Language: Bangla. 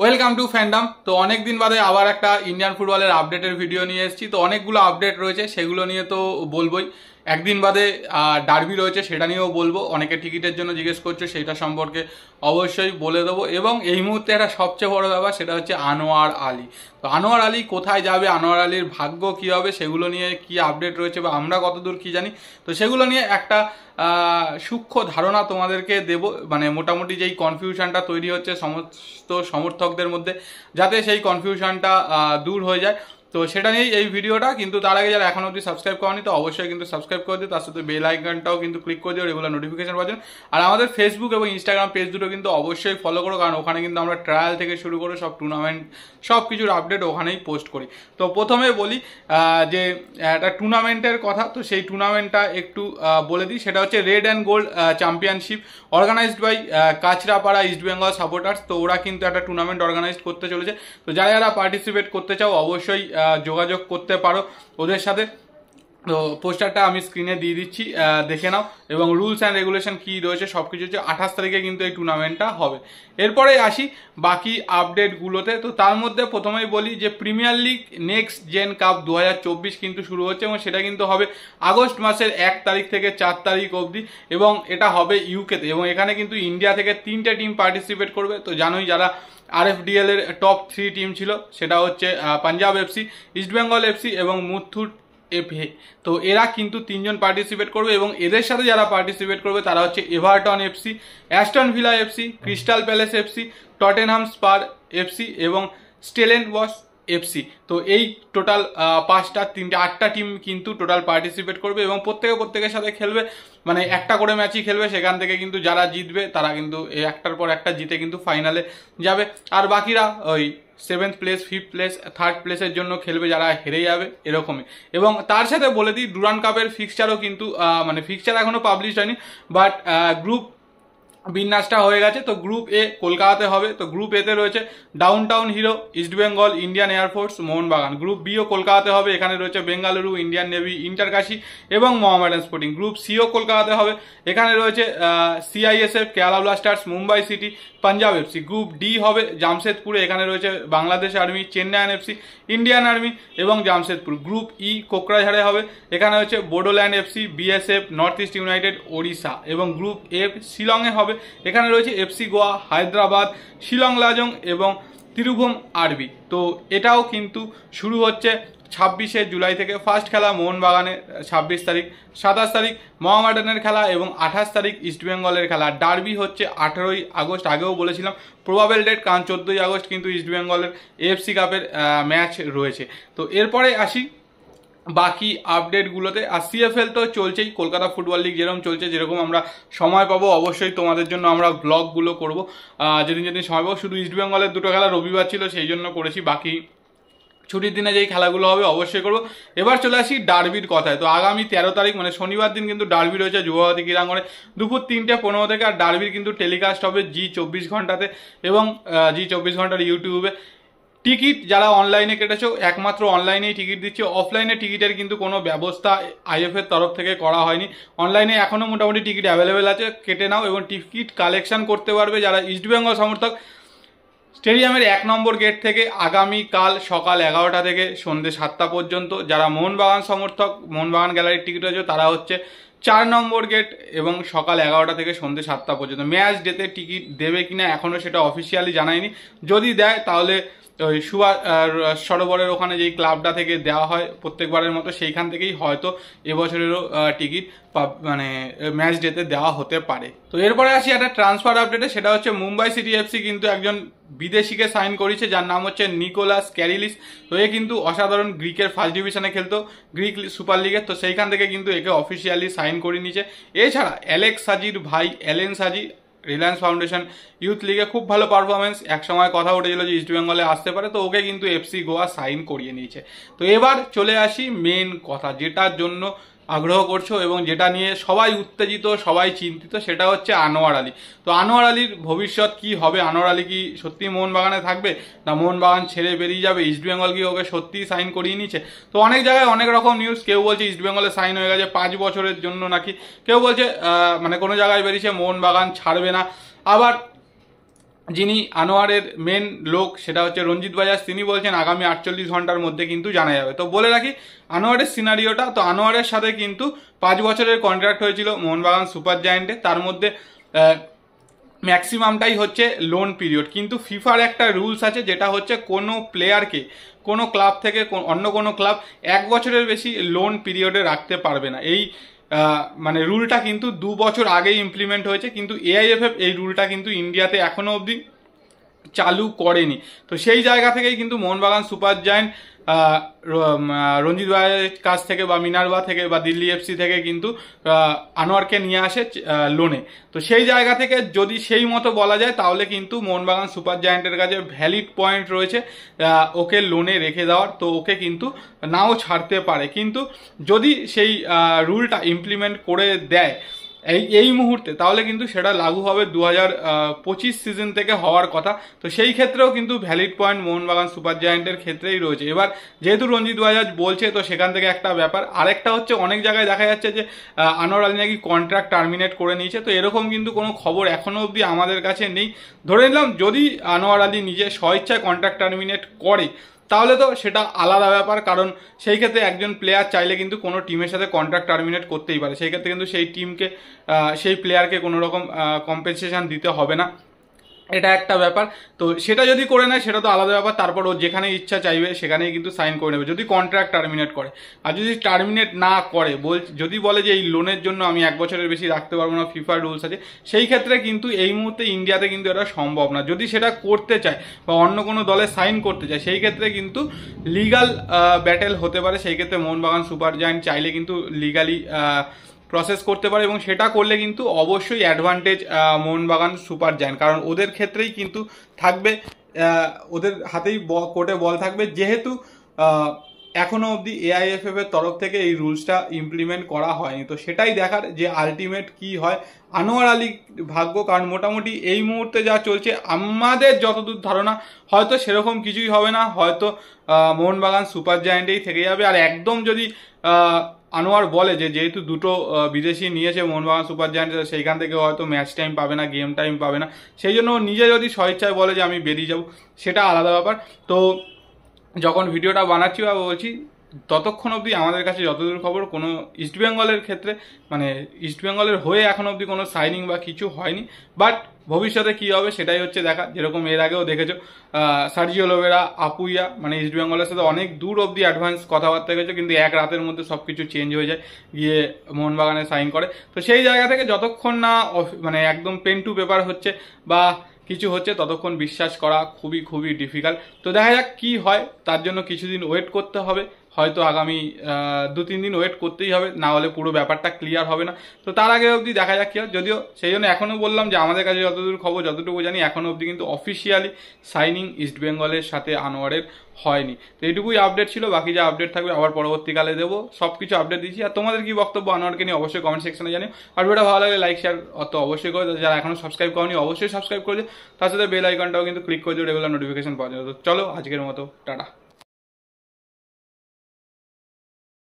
Welcome to fandom. তো অনেক দিন বাদে আবার একটা ইন্ডিয়ান ফুটবলের আপডেটের ভিডিও নিয়ে এসেছি। তো অনেকগুলো আপডেট রয়েছে, সেগুলো নিয়ে তো বলবোই। একদিন বাদে ডার্বি রয়েছে, সেটা নিয়েও বলবো। অনেকে টিকিটের জন্য জিজ্ঞেস করছে, সেইটা সম্পর্কে অবশ্যই বলে দেবো। এবং এই মুহূর্তে একটা সবচেয়ে বড় ব্যাপার, সেটা হচ্ছে আনোয়ার আলী। তো আনোয়ার আলী কোথায় যাবে, আনোয়ার আলীর ভাগ্য কী হবে, সেগুলো নিয়ে কি আপডেট রয়েছে বা আমরা কতদূর কি জানি, তো সেগুলো নিয়ে একটা সূক্ষ্ম ধারণা তোমাদেরকে দেব। মানে মোটামুটি যেই কনফিউশনটা তৈরি হচ্ছে সমস্ত সমর্থকদের মধ্যে, যাতে সেই কনফিউশনটা দূর হয়ে যায়, তো সেটা নিয়েই এই ভিডিওটা। কিন্তু তার আগে যারা এখন অবধি সাবস্ক্রাইব করেনি, তো অবশ্যই কিন্তু সাবস্ক্রাইব করে দিও, তার সাথে বেল আইকনটাও কিন্তু ক্লিক করে দিও রেগুলার নোটিফিকেশন পাওয়ার জন্য। আর আমাদের ফেসবুক এবং ইনস্টাগ্রাম পেজ দুটো কিন্তু অবশ্যই ফলো করো, কারণ ওখানে কিন্তু আমরা ট্রায়াল থেকে শুরু করে সব টুর্নামেন্ট সব কিছুর আপডেট ওখানেই পোস্ট করি। তো প্রথমে বলি যে একটা টুর্নামেন্টের কথা। তো সেই টুর্নামেন্টটা একটু বলে দিই। সেটা হচ্ছে red and gold championship, organized by Kanchrapara East Bengal supporters. তো ওরা কিন্তু একটা টুর্নামেন্ট অর্গানাইজ করতে চলেছে। তো যারা যারা পার্টিসিপেট করতে চাও অবশ্যই যোগাযোগ করতে পারো ওদের সাথে। তো পোস্টারটা আমি স্ক্রিনে দিয়ে দিচ্ছি, দেখে নাও। এবং রুলস অ্যান্ড রেগুলেশন কী রয়েছে সব কিছু হচ্ছে 28 তারিখে কিন্তু এই টুর্নামেন্টটা হবে। এরপরে আসি বাকি আপডেটগুলোতে। তো তার মধ্যে প্রথমেই বলি যে Premier League Next Gen Cup 2024 কিন্তু শুরু হচ্ছে, এবং সেটা কিন্তু হবে আগস্ট মাসের 1 তারিখ থেকে 4 তারিখ অবধি, এবং এটা হবে ইউকেতে। এবং এখানে কিন্তু ইন্ডিয়া থেকে 3টে টিম পার্টিসিপেট করবে। তো জানোই যারা RFDL এর টপ 3 টিম ছিল, সেটা হচ্ছে পাঞ্জাব এফসি, ইস্টবেঙ্গল এফসি এবং মুথুট এফএ। তো এরা কিন্তু 3জন পার্টিসিপেট করবে, এবং এদের সাথে যারা পার্টিসিপেট করবে তারা হচ্ছে Everton FC, Aston villa FC, crystal palace FC, Tottenham spare FC এবং স্টেলেনবশ এফসি। তো এই টোটাল 8টা টিম কিন্তু টোটাল পার্টিসিপেট করবে, এবং প্রত্যেকের সাথে খেলবে। মানে একটা করে ম্যাচই খেলবে। সেখান থেকে কিন্তু যারা জিতবে তারা কিন্তু একটার পর একটা জিতে কিন্তু ফাইনালে যাবে। আর বাকিরা ওই 7th place, 5th place, 3rd প্লেসের জন্য খেলবে, যারা হেরে যাবে এরকমই। এবং তার সাথে বলে দিই, ডুরান্ড কাপের ফিক্সচারও কিন্তু মানে ফিক্সচার এখনো পাবলিশ হয়নি, বাট গ্রুপ বিন্যাসটা হয়ে গেছে। তো গ্রুপ এ কলকাতাতে হবে। তো গ্রুপ এতে রয়েছে down town hero, East Bengal, Indian air force, Mohun Bagan. Group bio কলকাতাতে হবে। এখানে রয়েছে বেঙ্গালুরু, ইন্ডিয়ান নেভি, ইন্টারকাশি এবং মোহামেডান স্পোর্টিং। গ্রুপ সিও কলকাতাতে হবে। এখানে রয়েছে CISF, Kerala Blasters, Mumbai city, Punjab FC. Group D হবে জামশেদপুরে। এখানে রয়েছে Bangladesh army, Chennaiyin FC, Indian army এবং জামশেদপুর। গ্রুপ ই কোকরাঝাড়ে হবে। এখানে হচ্ছে Bodoland FC, BSF, north east United, Odisha. এবং গ্রুপ এফ শিলংয়ে হবে। এখানে রয়েছে FC গোয়া, হায়দ্রাবাদ, শিলং লাজং এবং তিরুভুম আরবি। তো এটাও কিন্তু শুরু হচ্ছে 26শে জুলাই থেকে। ফার্স্ট খেলা মোহনবাগানে 26 তারিখ, 27 তারিখ মোহামেডানের খেলা এবং 28 তারিখ ইস্টবেঙ্গলের খেলা। ডার্বি হচ্ছে 18ই আগস্ট, আগেও বলেছিলাম প্রবাবেল ডেট, কারণ 14ই আগস্ট কিন্তু ইস্টবেঙ্গলের AFC কাপের ম্যাচ রয়েছে। তো এরপরে আসি বাকি আপডেটগুলোতে। আর CFL তো চলছেই, কলকাতা ফুটবল লিগ যেরকম চলছে, যেরকম আমরা সময় পাবো অবশ্যই তোমাদের জন্য আমরা ব্লগগুলো করবো যেদিন যেদিন সময় পাবো। শুধু ইস্টবেঙ্গলের 2টো খেলা রবিবার ছিল, সেই জন্য করেছি। বাকি ছুটির দিনে যেই খেলাগুলো হবে অবশ্যই করবো। এবার চলে আসি ডার্বির কথায়। তো আগামী 13 তারিখ মানে শনিবার দিন কিন্তু ডার্বি রয়েছে যুবভারতী ক্রীড়াঙ্গনে দুপুর 3:15 থেকে। আর ডার্বির কিন্তু টেলিকাস্ট হবে জি24 ঘন্টাতে এবং জি24 ঘন্টার ইউটিউবে। টিকিট যারা অনলাইনে কেটেছো, একমাত্র অনলাইনেই টিকিট দিচ্ছে। অফলাইনে টিকিটের কিন্তু কোনো ব্যবস্থা IF এর তরফ থেকে করা হয়নি। অনলাইনে এখনও মোটামুটি টিকিট অ্যাভেলেবেল আছে, কেটে নাও এবং টিকিট কালেকশন করতে পারবে যারা ইস্টবেঙ্গল সমর্থক। স্টেডিয়ামের 1 নম্বর গেট থেকে আগামীকাল সকাল 11টা থেকে সন্ধ্যে 7টা পর্যন্ত। যারা মোহনবাগান সমর্থক, মোহনবাগান গ্যালারির টিকিট রয়েছে, তারা হচ্ছে 4 নম্বর গেট এবং সকাল 11টা থেকে সন্ধ্যে 7টা পর্যন্ত। ম্যাচ ডেতে টিকিট দেবে কিনা এখনও সেটা অফিসিয়ালি জানায়নি। যদি দেয় তাহলে ওই সুভাষ সরোবরের ওখানে যেই ক্লাবটা থেকে দেওয়া হয় প্রত্যেকবারের মতো, সেইখান থেকেই হয়তো এবছরেরও টিকিট মানে ম্যাচ ডেতে দেওয়া হতে পারে। তো এরপরে আসি একটা ট্রান্সফার আপডেটে। সেটা হচ্ছে মুম্বাই সিটি FC কিন্তু একজন বিদেশিকে সাইন করেছে, যার নাম হচ্ছে নিকোলাস ক্যারিলিস। তো এ কিন্তু অসাধারণ, গ্রিকের ফার্স্ট ডিভিশনে খেলতো, গ্রিক সুপার লিগের। তো সেইখান থেকে কিন্তু একে অফিসিয়ালি সাইন করে নিয়েছে। এছাড়া অ্যালেক্স সাজির ভাই অ্যালেন সাজি রিলায়েন্স ফাউন্ডেশন ইউথ লিগে খুব ভালো পারফরমেন্স, একসময় কথা উঠেছিল যে ইস্টবেঙ্গলে আসতে পারে। তো ওকে কিন্তু FC গোয়া সাইন করিয়ে নিয়েছে। তো এবার চলে আসি মেন কথা, যেটার জন্য আগ্রহ করছো এবং যেটা নিয়ে সবাই উত্তেজিত, সবাই চিন্তিত, সেটা হচ্ছে আনোয়ার আলী। তো আনোয়ার আলীর ভবিষ্যৎ কি হবে? আনোয়ার আলী কি সত্যি মোহনবাগানে থাকবে, না মোহনবাগান ছেড়ে বেরিয়ে যাবে? ইস্টবেঙ্গল কি ওকে সত্যিই সাইন করিয়ে নিচ্ছে? তো অনেক জায়গায় অনেক রকম নিউজ। কেউ বলছে ইস্টবেঙ্গলে সাইন হয়ে গেছে 5 বছরের জন্য নাকি, কেউ বলছে মানে কোনো জায়গায় বেরিয়েছে মোহনবাগান ছাড়বে না। আবার যিনি আনোয়ারের মেন লোক সেটা হচ্ছে রঞ্জিত বাজাজ, তিনি বলছেন আগামী 48 ঘন্টার মধ্যে কিন্তু জানা যাবে। তো বলে রাখি আনোয়ারের সিনারিওটা, তো আনোয়ারের সাথে কিন্তু 5 বছরের কন্ট্রাক্ট হয়েছিল মোহনবাগান সুপার জায়ান্টে, তার মধ্যে ম্যাক্সিমামটাই হচ্ছে লোন পিরিয়ড। কিন্তু ফিফার একটা রুলস আছে যেটা হচ্ছে কোনো প্লেয়ারকে কোনো ক্লাব থেকে অন্য কোনো ক্লাব 1 বছরের বেশি লোন পিরিয়ডে রাখতে পারবে না। এই মানে রুলটা কিন্তু 2 বছর আগেই ইমপ্লিমেন্ট হয়েছে, কিন্তু এআইএফএফ এই রুলটা কিন্তু ইন্ডিয়াতে এখনো অবধি চালু করেনি। তো সেই জায়গা থেকেই কিন্তু মোহনবাগান সুপার জায়ান্ট রঞ্জিত ভাইয়ের কাছ থেকে বা মিনার্ভা থেকে বা দিল্লি এফসি থেকে কিন্তু আনোয়ারকে নিয়ে আসে লোনে। তো সেই জায়গা থেকে যদি সেই মতো বলা যায় তাহলে কিন্তু মোহনবাগান সুপার জায়ান্টের কাছে ভ্যালিড পয়েন্ট রয়েছে ওকে লোনে রেখে দেওয়ার। তো ওকে কিন্তু নাও ছাড়তে পারে, কিন্তু যদি সেই রুলটা ইমপ্লিমেন্ট করে দেয় এই মুহূর্তে তাহলে কিন্তু সেটা লাগু হবে 2025 সিজন থেকে হওয়ার কথা। তো সেই ক্ষেত্রেও কিন্তু ভ্যালিড পয়েন্ট মোহনবাগান সুপার জায়ান্টের ক্ষেত্রেই রয়েছে। এবার যেহেতু রঞ্জিত বাজাজ বলছে তো সেখান থেকে একটা ব্যাপার, আরেকটা হচ্ছে অনেক জায়গায় দেখা যাচ্ছে যে আনোয়ার আলী নাকি কন্ট্রাক্ট টার্মিনেট করে নিয়েছে। তো এরকম কিন্তু কোনো খবর এখনো অবধি আমাদের কাছে নেই। ধরে নিলাম যদি আনোয়ার আলী নিজে স্বইচ্ছায় কন্ট্রাক্ট টার্মিনেট করে তাহলে তো সেটা আলাদা ব্যাপার, কারণ সেই ক্ষেত্রে একজন প্লেয়ার চাইলে কিন্তু কোনো টিমের সাথে কন্ট্রাক্ট টার্মিনেট করতেই পারে। সেই ক্ষেত্রে কিন্তু সেই টিমকে সেই প্লেয়ারকে কোনো রকম কম্পেনসেশন দিতে হবে না, এটা একটা ব্যাপার। তো সেটা যদি করে নেয় সেটা তো আলাদা ব্যাপার, তারপর ও যেখানে ইচ্ছা চাইবে সেখানেই কিন্তু সাইন করে নেবে যদি কন্ট্রাক্ট টার্মিনেট করে। আর যদি টার্মিনেট না করে যদি বলে যে এই লোনের জন্য আমি 1 বছরের বেশি রাখতে পারবো না, ফিফার রুলস আছে, সেই ক্ষেত্রে কিন্তু এই মুহূর্তে ইন্ডিয়াতে কিন্তু এটা সম্ভব না। যদি সেটা করতে চায় বা অন্য কোনো দলে সাইন করতে চায় সেই ক্ষেত্রে কিন্তু লিগাল ব্যাটেল হতে পারে। সেই ক্ষেত্রে মোহনবাগান সুপার জায়ান্ট চাইলে কিন্তু লিগালি প্রসেস করতে পারে, এবং সেটা করলে কিন্তু অবশ্যই অ্যাডভান্টেজ মোহনবাগান সুপার জায়ান্ট, কারণ ওদের ক্ষেত্রেই কিন্তু থাকবে, ওদের হাতেই কোর্টে বল থাকবে, যেহেতু এখনো অবধি এআইএফএফ এর তরফ থেকে এই রুলসটা ইমপ্লিমেন্ট করা হয়নি। তো সেটাই দেখার যে আলটিমেট কি হয়। আনোয়ার আলী ভাগ্য, কারণ মোটামুটি এই মুহূর্তে যা চলছে আমাদের যতদূর ধারণা হয়তো সেরকম কিছুই হবে না, হয়তো মোহনবাগান সুপার জায়ান্টেই থেকে যাবে। আর একদম যদি আনোয়ার বলে যে যেহেতু দুটো বিদেশি নিয়েছে মোহনবাগান সুপার জায়ান্ট, সেইখান থেকে হয়তো ম্যাচ টাইম পাবে না, গেম টাইম পাবে না, সেই জন্য নিজে যদি স্বেচ্ছায় বলে যে আমি বেরিয়ে যাব, সেটা আলাদা ব্যাপার। তো যখন ভিডিওটা বানাচ্ছি বা বলছি ততক্ষণ অবধি আমাদের কাছে যতদূর খবর কোনো ইস্টবেঙ্গলের ক্ষেত্রে মানে ইস্টবেঙ্গলের হয়ে এখন অবধি কোনো সাইনিং বা কিছু হয়নি। বাট ভবিষ্যতে কি হবে সেটাই হচ্ছে দেখা। যেরকম এর আগেও দেখেছো সার্জিও লোবেরা, আপুইয়া মানে ইস্টবেঙ্গলের সাথে অনেক দূর অবধি অ্যাডভান্স কথাবার্তা গেছে, কিন্তু এক রাতের মধ্যে সব কিছু চেঞ্জ হয়ে যায়, গিয়ে মোহনবাগানে সাইন করে। তো সেই জায়গা থেকে যতক্ষণ না মানে একদম পেন টু পেপার হচ্ছে বা কিছু হচ্ছে ততক্ষণ বিশ্বাস করা খুবই খুবই ডিফিকাল্ট। তো দেখা যাক কি হয়, তার জন্য কিছুদিন ওয়েট করতে হবে, হয়তো আগামী 2-3 দিন ওয়েট করতেই হবে, না হলে পুরো ব্যাপারটা ক্লিয়ার হবে না। তো তার আগে অবধি দেখা যাক কি হয়। যদিও সেই জন্য এখনও বললাম যে আমাদের কাছে যতদূর খবর যতটুকু জানি এখনও অবধি কিন্তু অফিসিয়ালি সাইনিং ইস্টবেঙ্গলের সাথে আনোয়ারের হয়নি। তো এইটুকুই আপডেট ছিল, বাকি যা আপডেট থাকবে আবার পরবর্তীকালে দেবো, সব কিছু আপডেট দিচ্ছি। আর তোমাদের কি বক্তব্য আনোয়ারকে নিয়ে অবশ্যই কমেন্ট সেকশনে জানিও। আর ভিডিওটা ভালো লাগলে লাইক শেয়ার অত অবশ্যই করে, যারা এখনো সাবস্ক্রাইব করনি অবশ্যই সাবস্ক্রাইব করে দিও, তার সাথে বেল আইকনটাও কিন্তু ক্লিক করে দিও রেগুলার নোটিফিকেশন পাওয়ার জন্য। তো চলো আজকের মতো টাটা।